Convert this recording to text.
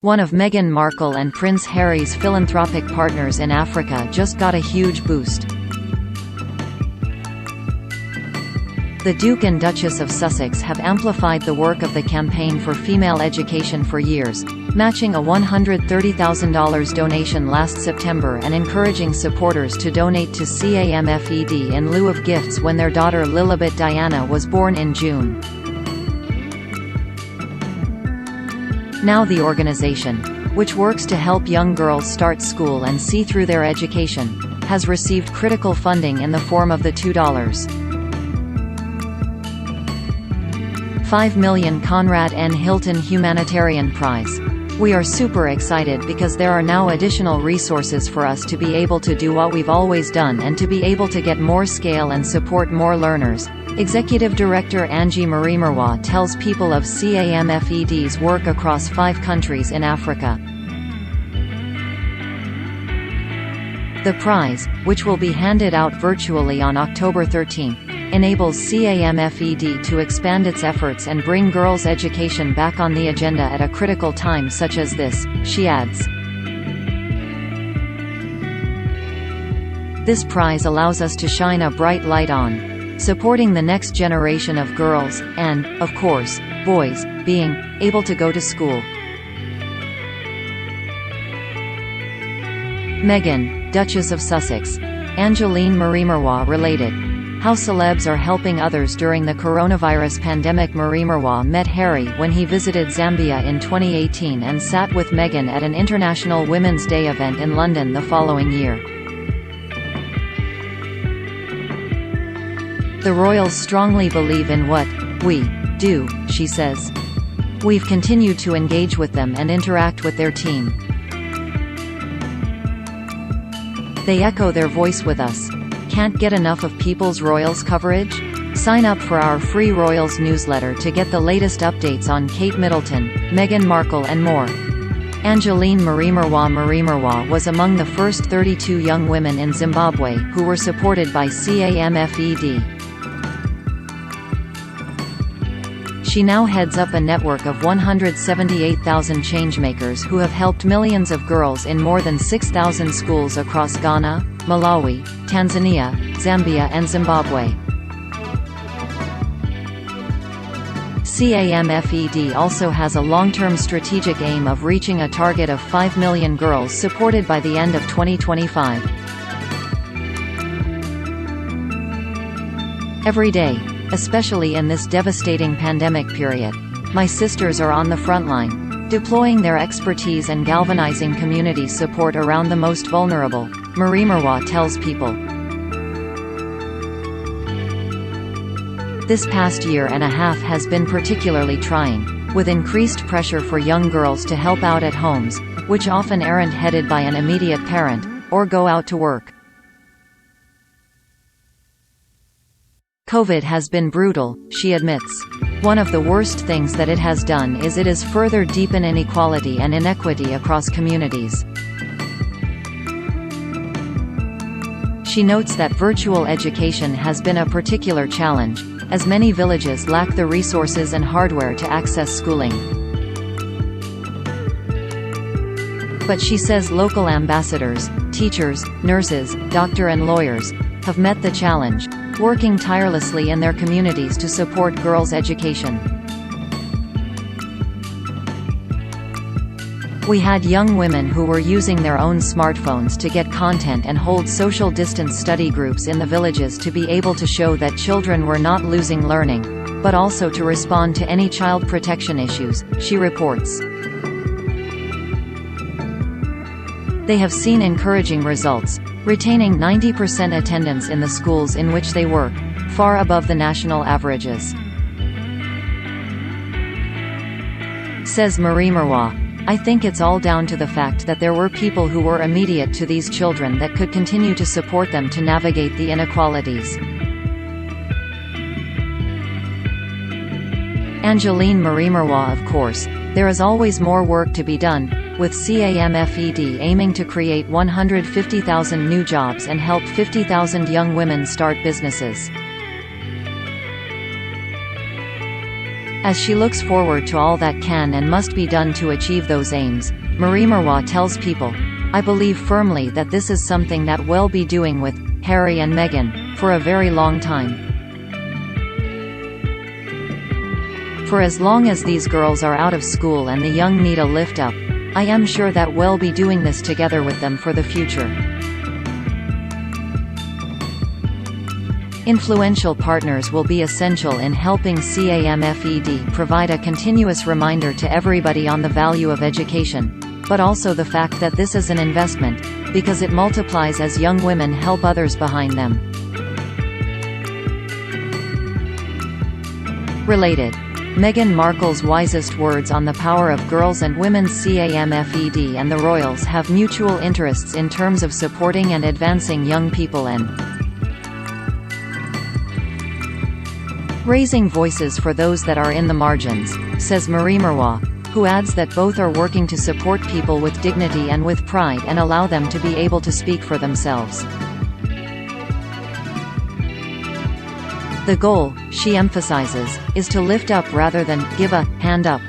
One of Meghan Markle and Prince Harry's philanthropic partners in Africa just got a huge boost. The Duke and Duchess of Sussex have amplified the work of the Campaign for Female Education for years, matching a $130,000 donation last September and encouraging supporters to donate to CAMFED in lieu of gifts when their daughter Lilibet Diana was born in June. Now the organization, which works to help young girls start school and see through their education, has received critical funding in the form of the $2.5 million Conrad N. Hilton Humanitarian Prize. We are super excited because there are now additional resources for us to be able to do what we've always done and to be able to get more scale and support more learners. Executive Director Angie Marimerwa tells people of CAMFED's work across 5 countries in Africa. The prize, which will be handed out virtually on October 13, enables CAMFED to expand its efforts and bring girls' education back on the agenda at a critical time such as this, she adds. This prize allows us to shine a bright light on supporting the next generation of girls, and, of course, boys, being able to go to school. Meghan, Duchess of Sussex. Angeline Marimerwa related. How celebs are helping others during the coronavirus pandemic. Marimerwa met Harry when he visited Zambia in 2018 and sat with Meghan at an International Women's Day event in London the following year. The royals strongly believe in what we do, she says. We've continued to engage with them and interact with their team. They echo their voice with us. Can't get enough of People's Royals coverage? Sign up for our free Royals newsletter to get the latest updates on Kate Middleton, Meghan Markle and more. Angeline Marimerwa was among the first 32 young women in Zimbabwe who were supported by CAMFED. She now heads up a network of 178,000 changemakers who have helped millions of girls in more than 6,000 schools across Ghana, Malawi, Tanzania, Zambia and Zimbabwe. CAMFED also has a long-term strategic aim of reaching a target of 5 million girls supported by the end of 2025. Every day, especially in this devastating pandemic period, my sisters are on the front line, deploying their expertise and galvanizing community support around the most vulnerable, Marimerwa tells people. This past year and a half has been particularly trying, with increased pressure for young girls to help out at homes, which often aren't headed by an immediate parent, or go out to work. COVID has been brutal, she admits. One of the worst things that it has done is it has further deepened inequality and inequity across communities. She notes that virtual education has been a particular challenge, as many villages lack the resources and hardware to access schooling. But she says local ambassadors, teachers, nurses, doctors and lawyers have met the challenge, working tirelessly in their communities to support girls' education. We had young women who were using their own smartphones to get content and hold social distance study groups in the villages to be able to show that children were not losing learning, but also to respond to any child protection issues, she reports. They have seen encouraging results, retaining 90% attendance in the schools in which they work, far above the national averages. Says Marimerwa, I think it's all down to the fact that there were people who were immediate to these children that could continue to support them to navigate the inequalities. Angeline Marimerwa. Of course, there is always more work to be done, with CAMFED aiming to create 150,000 new jobs and help 50,000 young women start businesses. As she looks forward to all that can and must be done to achieve those aims, Marie Marwa tells People, "I believe firmly that this is something that we'll be doing with Harry and Meghan for a very long time. For as long as these girls are out of school and the young need a lift up, I am sure that we'll be doing this together with them for the future." Influential partners will be essential in helping CAMFED provide a continuous reminder to everybody on the value of education, but also the fact that this is an investment, because it multiplies as young women help others behind them. Related. Meghan Markle's wisest words on the power of girls and women's CAMFED and the royals have mutual interests in terms of supporting and advancing young people and raising voices for those that are in the margins, says Marie Marwa, who adds that both are working to support people with dignity and with pride and allow them to be able to speak for themselves. The goal, she emphasizes, is to lift up rather than give a hand up.